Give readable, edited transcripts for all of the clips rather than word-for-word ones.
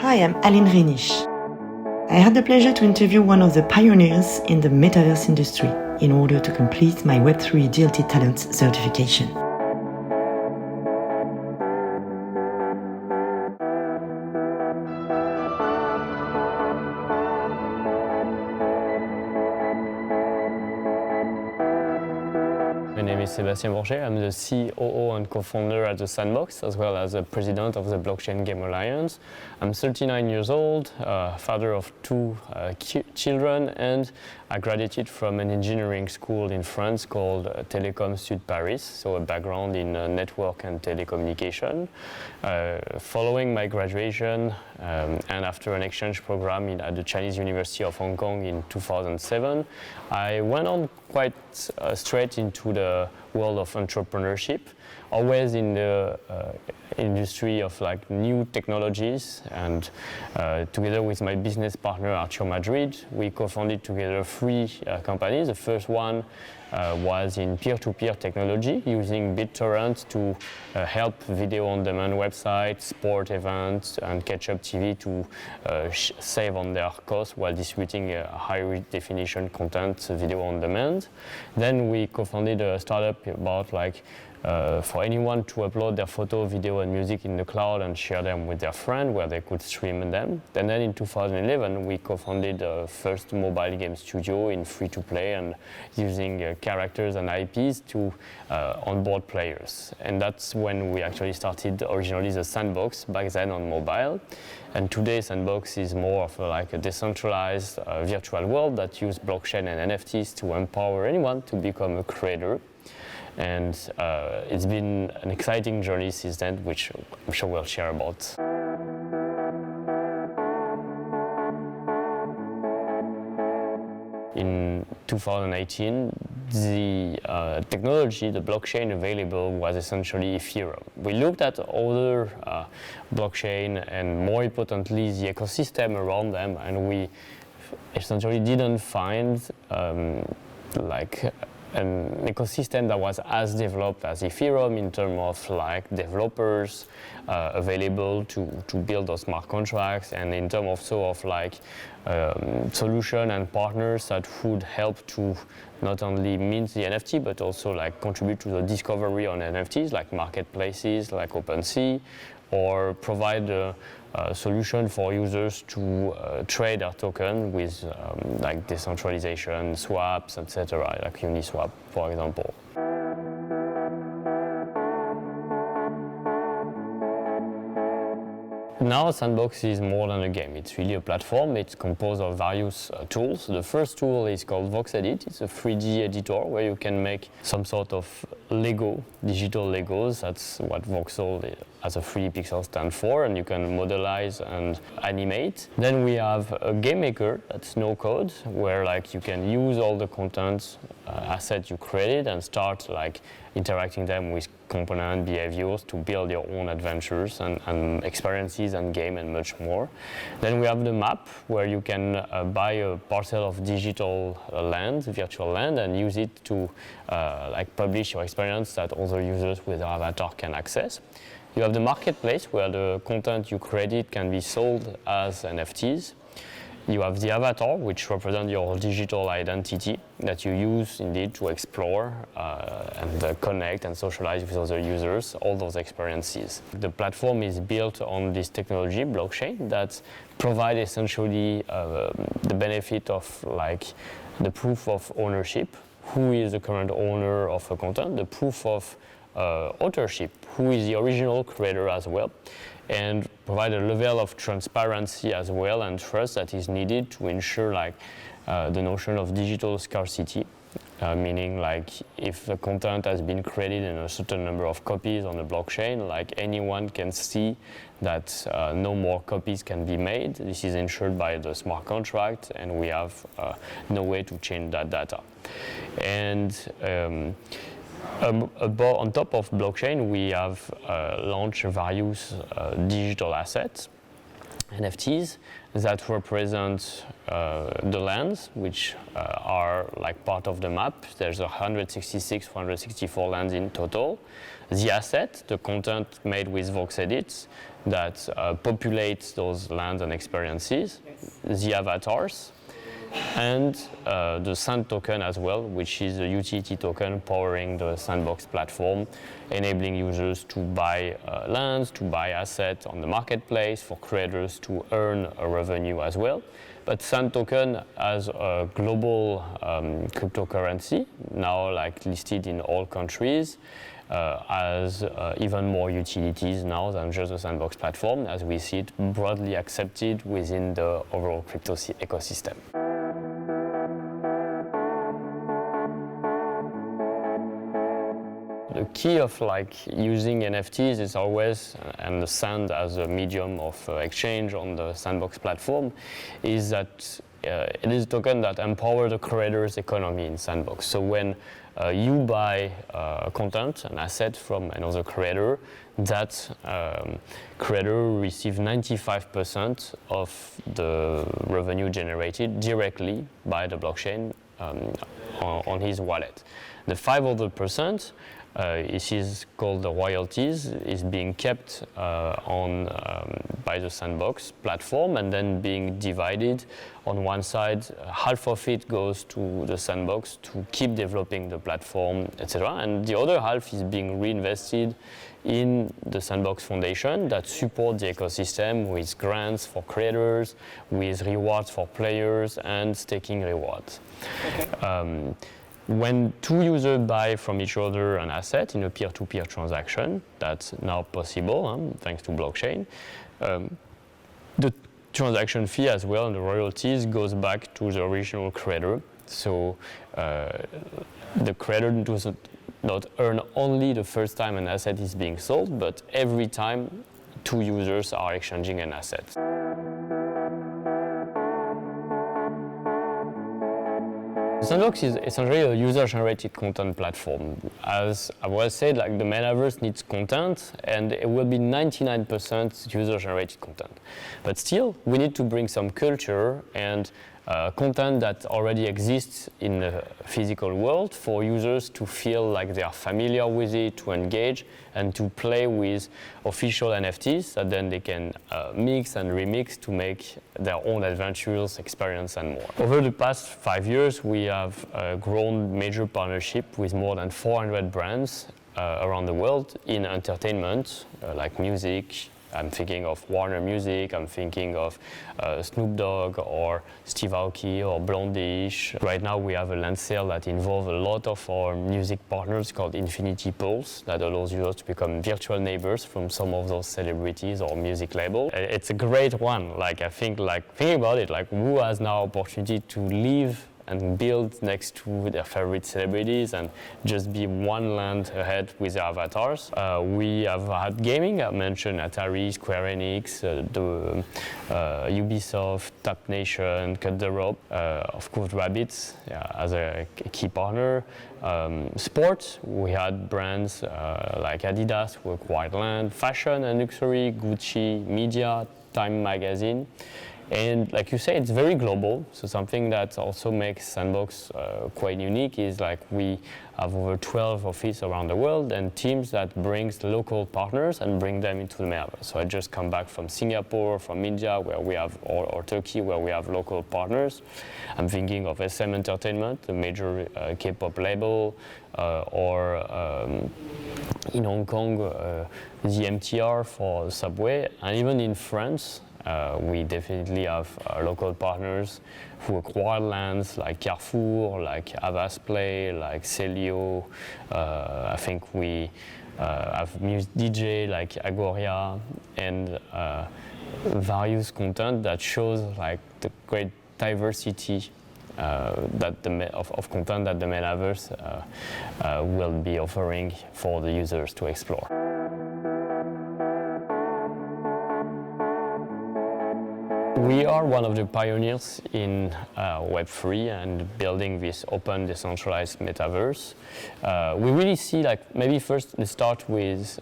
Hi, I'm Aline Reiniche. I had the pleasure to interview one of the pioneers in the Metaverse industry in order to complete my Web3 DLT Talents certification. My name is Sébastien Borget. I'm the COO and co-founder at The Sandbox, as well as the president of the Blockchain Game Alliance. I'm 39 years old, father of two children, and I graduated from an engineering school in France called Télécom Sud Paris, so a background in network and telecommunication. Following my graduation and after an exchange program at the Chinese University of Hong Kong in 2007, I went on quite straight into the world of entrepreneurship, always in the industry of like new technologies, and together with my business partner Arthur Madrid, we co-founded together three companies. The first one was in peer-to-peer technology, using BitTorrent to help video-on-demand websites, sport events, and catch-up TV to save on their costs while distributing high-definition content, video-on-demand. Then we co-founded a startup about for anyone to upload their photo, video, and music in the cloud and share them with their friend where they could stream them. And then in 2011, we co-founded the first mobile game studio in free-to-play and using characters and IPs to onboard players. And that's when we actually started originally The Sandbox, back then on mobile. And today Sandbox is more of a decentralized virtual world that uses blockchain and NFTs to empower anyone to become a creator. And it's been an exciting journey since then, which I'm sure we'll share about. In 2018, the technology, the blockchain available was essentially Ethereum. We looked at other blockchain and more importantly the ecosystem around them, and we essentially didn't find an ecosystem that was as developed as Ethereum in terms of developers available to build those smart contracts, and in terms also of solution and partners that would help to not only mint the NFT but also contribute to the discovery on NFTs, like marketplaces like OpenSea, or provide a solution for users to trade their token with decentralization, swaps, etc., like Uniswap, for example. Now Sandbox is more than a game. It's really a platform. It's composed of various tools. The first tool is called VoxEdit. It's a 3D editor where you can make some sort of Lego, digital Legos. That's what voxel as a 3D pixel stands for, and you can modelize and animate. Then we have a game maker, that's no code, where you can use all the content assets you created and start interacting them with component behaviors to build your own adventures and experiences and game and much more. Then we have the map, where you can buy a parcel of digital land, virtual land, and use it to publish your experience that other users with their avatar can access. You have the marketplace, where the content you created can be sold as NFTs. You have the avatar, which represents your digital identity that you use indeed to explore and connect and socialize with other users, all those experiences. The platform is built on this technology, blockchain, that provides essentially the benefit of the proof of ownership, who is the current owner of a content, the proof of authorship, who is the original creator as well, and provide a level of transparency as well and trust that is needed to ensure the notion of digital scarcity, meaning if the content has been created in a certain number of copies on the blockchain, anyone can see that no more copies can be made. This is ensured by the smart contract, and we have no way to change that data. And on top of blockchain, we have launched various digital assets. NFTs that represent the lands, which are like part of the map. There's 166, 164 lands in total. The asset, the content made with Vox Edits that populates those lands and experiences, the avatars, and the Sand token as well, which is a utility token powering the Sandbox platform, enabling users to buy lands, to buy assets on the marketplace, for creators to earn a revenue as well. But Sand token as a global cryptocurrency, now like listed in all countries, has even more utilities now than just the Sandbox platform, as we see it broadly accepted within the overall crypto ecosystem. The key of like using NFTs is always, and the Sand as a medium of exchange on the Sandbox platform, is that it is a token that empowers the creator's economy in Sandbox. So when you buy content, an asset from another creator, that creator receives 95% of the revenue generated directly by the blockchain on his wallet. The 5% it is called the royalties, is being kept by the Sandbox platform and then being divided. On one side, half of it goes to the Sandbox to keep developing the platform, etc. And the other half is being reinvested in the Sandbox Foundation that supports the ecosystem with grants for creators, with rewards for players, and staking rewards. Okay. When two users buy from each other an asset in a peer-to-peer transaction, that's now possible thanks to blockchain, the transaction fee as well and the royalties goes back to the original creator. So the creator does not earn only the first time an asset is being sold, but every time two users are exchanging an asset. Sandbox is essentially a user-generated content platform. As I was said, like the Metaverse needs content, and it will be 99% user-generated content. But still, we need to bring some culture and content that already exists in the physical world for users to feel like they are familiar with it, to engage, and to play with official NFTs that then they can mix and remix to make their own adventures, experience, and more. Over the past 5 years, we have grown major partnership with more than 400 brands around the world in entertainment, like music. I'm thinking of Warner Music, I'm thinking of Snoop Dogg or Steve Aoki or Blondish. Right now we have a land sale that involves a lot of our music partners called Infinity Pulse that allows users to become virtual neighbors from some of those celebrities or music labels. It's a great one. Like I think, like thinking about it, like who has now opportunity to live and build next to their favorite celebrities and just be one land ahead with their avatars. We have had gaming. I mentioned Atari, Square Enix, Ubisoft, Tap Nation, Cut the Rope, of course Rabbids as a key partner. Sports, we had brands like Adidas who acquired land, fashion and luxury, Gucci, media, Time Magazine. And like you say, it's very global. So something that also makes Sandbox quite unique is like we have over 12 offices around the world and teams that brings local partners and bring them into the Metaverse. So I just come back from Singapore, from India, where we have, or Turkey, where we have local partners. I'm thinking of SM Entertainment, a major K-pop label, or in Hong Kong, the MTR for Subway, and even in France, we definitely have local partners who acquire lands like Carrefour, like Havas Play, like Celio. I think we have music DJ like Agoria and various content that shows like the great diversity of content that the Metaverse will be offering for the users to explore. We are one of the pioneers in Web3 and building this open, decentralized metaverse. We really see, like, maybe first let's start with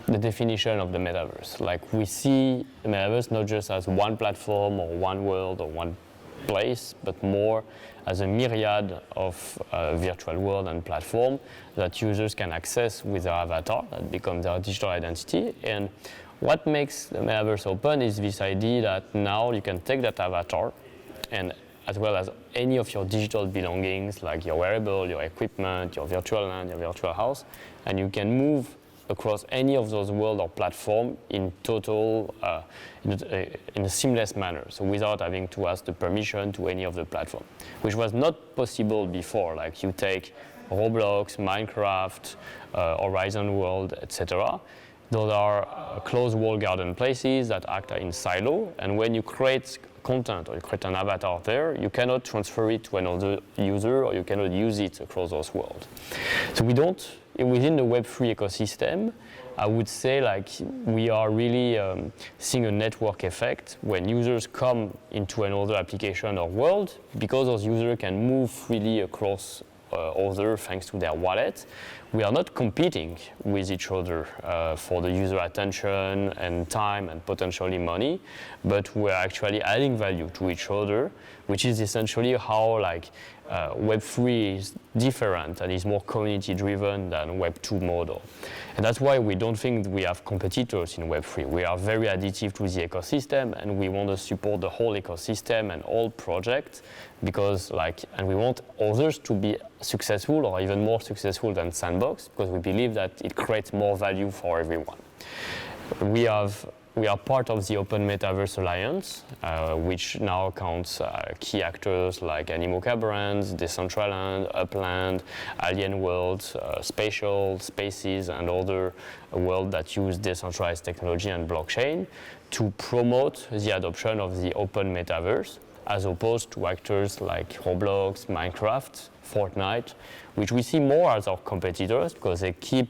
the definition of the metaverse. Like we see the metaverse not just as one platform or one world or one place, but more as a myriad of virtual world and platform that users can access with their avatar, that becomes their digital identity. And what makes the metaverse open is this idea that now you can take that avatar and as well as any of your digital belongings like your wearable, your equipment, your virtual land, your virtual house, and you can move across any of those world or platform in total, in a seamless manner, so without having to ask the permission to any of the platform, which was not possible before. Like you take Roblox, Minecraft, Horizon World, etc. Those are closed walled garden places that act in silo, and when you create content or you create an avatar there, you cannot transfer it to another user or you cannot use it across those worlds. So we don't, within the Web3 ecosystem, I would say like we are really seeing a network effect when users come into another application or world, because those users can move freely across other thanks to their wallet. We are not competing with each other for the user attention and time and potentially money, but we're actually adding value to each other, which is essentially how like Web3 is different and is more community driven than Web2 model. And that's why we don't think we have competitors in Web3. We are very additive to the ecosystem, and we want to support the whole ecosystem and all projects, because and we want others to be successful or even more successful than Sandbox, because we believe that it creates more value for everyone. We are part of the Open Metaverse Alliance, which now counts key actors like Animoca Brands, Decentraland, Upland, Alien Worlds, Spatial, Spaces, and other worlds that use decentralized technology and blockchain to promote the adoption of the Open Metaverse, as opposed to actors like Roblox, Minecraft, Fortnite, which we see more as our competitors because they keep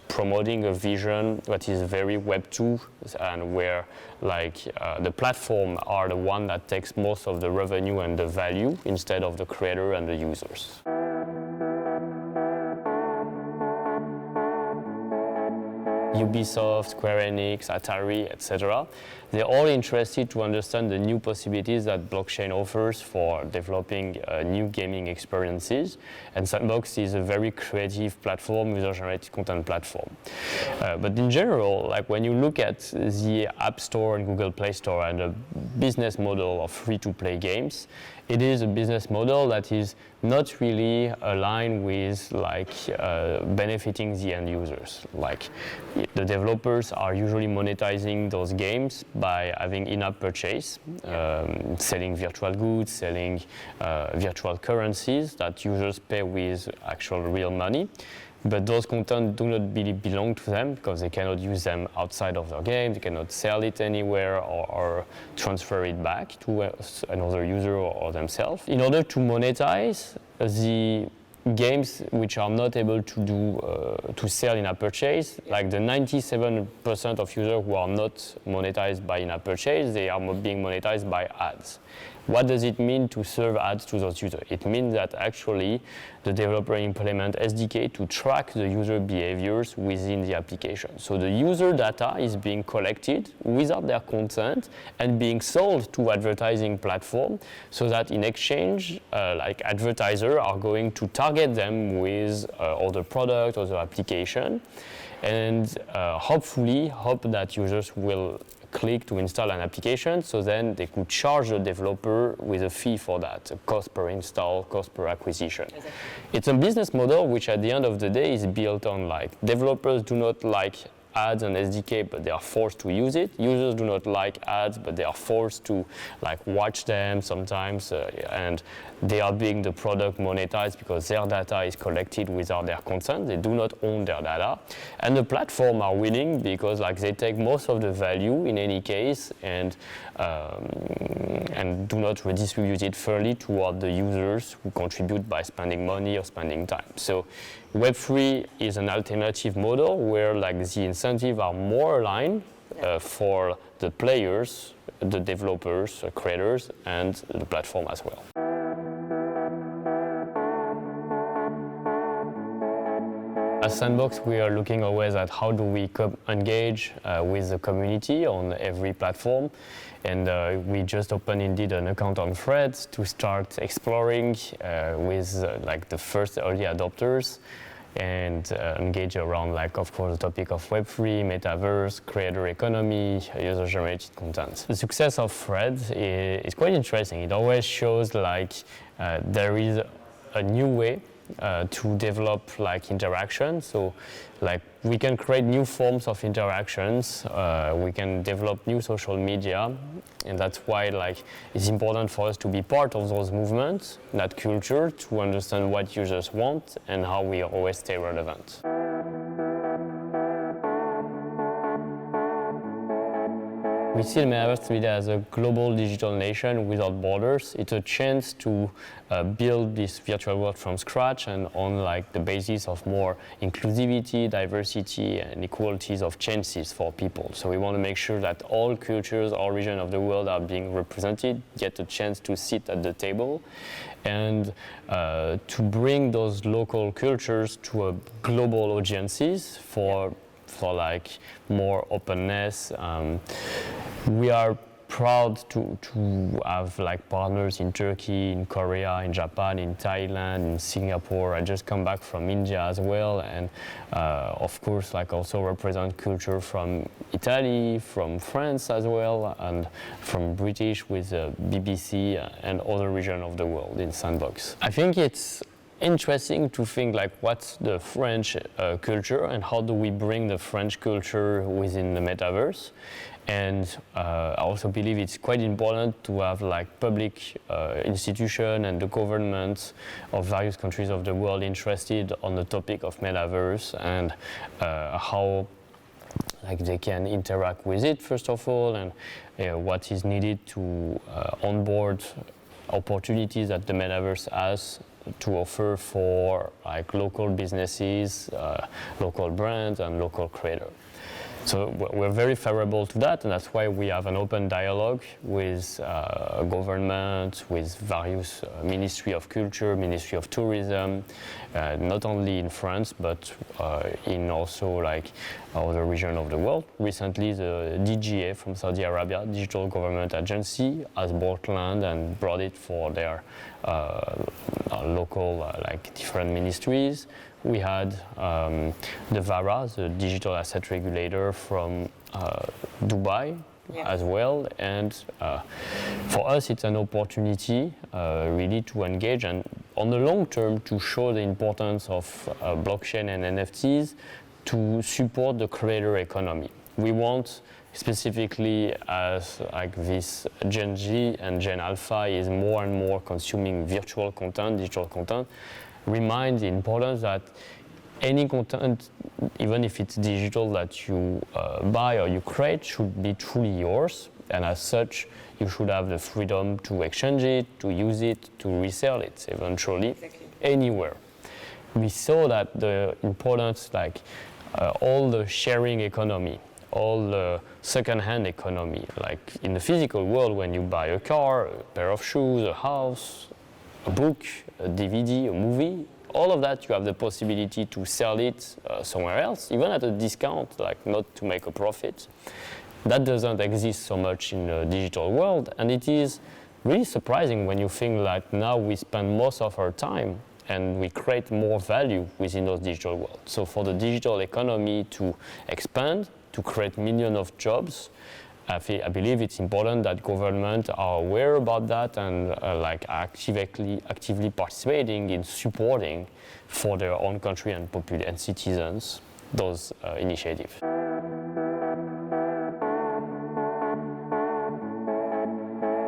promoting a vision that is very Web2 and where the platform are the one that takes most of the revenue and the value instead of the creator and the users. Ubisoft, Square Enix, Atari, etc. They're all interested to understand the new possibilities that blockchain offers for developing new gaming experiences. And Sandbox is a very creative platform, user-generated content platform. But in general, like when you look at the App Store and Google Play Store and the business model of free-to-play games, it is a business model that is not really aligned with benefiting the end users. Like the developers are usually monetizing those games by having in-app purchase, selling virtual goods, selling virtual currencies that users pay with actual real money. But those content do not really belong to them because they cannot use them outside of their game, they cannot sell it anywhere or transfer it back to another user or themselves. In order to monetize the games which are not able to sell in-app purchase, like the 97% of users who are not monetized by in-app purchase, they are being monetized by ads. What does it mean to serve ads to those users? It means that actually the developer implement SDK to track the user behaviors within the application. So the user data is being collected without their consent and being sold to advertising platform, so that in exchange, advertisers are going to target them with other product or the application, and hopefully hope that users will click to install an application, so then they could charge the developer with a fee for that, a cost per install, cost per acquisition. Exactly. It's a business model which at the end of the day is built on developers do not like ads and SDK, but they are forced to use it. Users do not like ads, but they are forced to watch them sometimes, and they are being the product monetized because their data is collected without their consent. They do not own their data, and the platform are winning because they take most of the value in any case and do not redistribute it fairly toward the users who contribute by spending money or spending time. So Web3 is an alternative model where the incentives are more aligned for the players, the developers, creators, and the platform as well. As Sandbox, we are looking always at how do we engage with the community on every platform. And we just opened indeed an account on Threads to start exploring with like the first early adopters and engage around, like, of course, the topic of Web3, Metaverse, creator economy, user-generated content. The success of Threads is quite interesting. It always shows like there is a new way to develop like interaction. So like we can create new forms of interactions, we can develop new social media, and that's why like it's important for us to be part of those movements, that culture, to understand what users want and how we always stay relevant. We see the Metaverse really as a global digital nation without borders. It's a chance to build this virtual world from scratch and on like the basis of more inclusivity, diversity, and equalities of chances for people. So we want to make sure that all cultures, all regions of the world are being represented, get a chance to sit at the table, and to bring those local cultures to a global audiences for like more openness. We are proud to have like partners in Turkey, in Korea, in Japan, in Thailand, in Singapore. I just come back from India as well, and of course like also represent culture from Italy, from France as well, and from British with BBC and other regions of the world in Sandbox. I think it's interesting to think like what's the French culture and how do we bring the French culture within the Metaverse. And I also believe it's quite important to have like public institutions and the governments of various countries of the world interested on the topic of Metaverse and how like they can interact with it first of all, and what is needed to onboard opportunities that the Metaverse has to offer for like local businesses, local brands, and local creators. So we're very favorable to that, and that's why we have an open dialogue with government, with various Ministry of Culture, Ministry of Tourism, not only in France, but in also like other regions of the world. Recently, the DGA from Saudi Arabia, Digital Government Agency, has bought land and brought it for their local like different ministries. We had the VARA, the Digital Asset Regulator from Dubai as well, and for us it's an opportunity really to engage and on the long term to show the importance of blockchain and NFTs to support the creator economy. We want specifically as like this Gen Z and Gen Alpha is more and more consuming virtual content, digital content, remind the importance that any content, even if it's digital, that you buy or you create should be truly yours, and as such you should have the freedom to exchange it, to use it, to resell it eventually anywhere. We saw that the importance, like all the sharing economy, all the second-hand economy, like in the physical world when you buy a car, a pair of shoes, a house, a book, a DVD, a movie, all of that you have the possibility to sell it somewhere else, even at a discount, like not to make a profit. That doesn't exist so much in the digital world, and it is really surprising when you think like now we spend most of our time and we create more value within those digital worlds. So for the digital economy to expand, to create millions of jobs, I believe it's important that governments are aware about that and like actively participating in supporting for their own country and citizens those initiatives.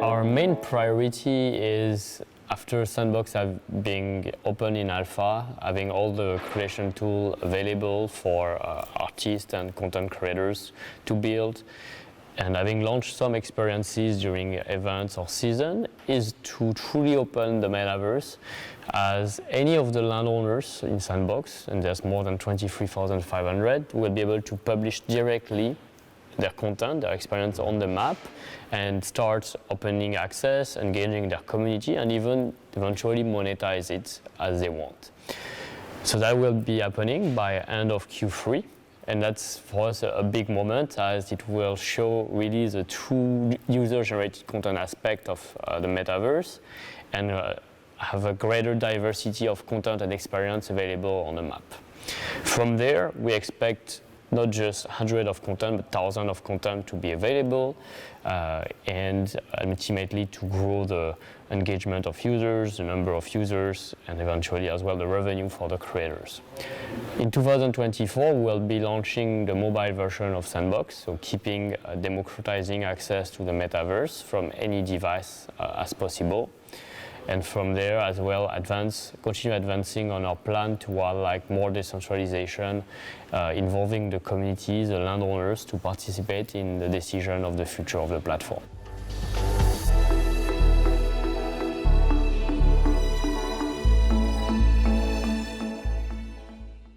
Our main priority is, after Sandbox being open in alpha, having all the creation tools available for artists and content creators to build, and having launched some experiences during events or season, is to truly open the Metaverse as any of the landowners in Sandbox, and there's more than 23,500, will be able to publish directly their content, their experience on the map, and start opening access, engaging their community, and even eventually monetize it as they want. So that will be happening by end of Q3. And that's for us a big moment, as it will show really the true user-generated content aspect of the metaverse, and have a greater diversity of content and experience available on the map. From there, we expect not just hundreds of content, but thousands of content to be available, and ultimately to grow the engagement of users, the number of users, and eventually as well the revenue for the creators. In 2024, we'll be launching the mobile version of Sandbox, so keeping democratizing access to the metaverse from any device as possible. And from there as well, continue advancing on our plan toward like more decentralization, involving the communities, the landowners, to participate in the decision of the future of the platform.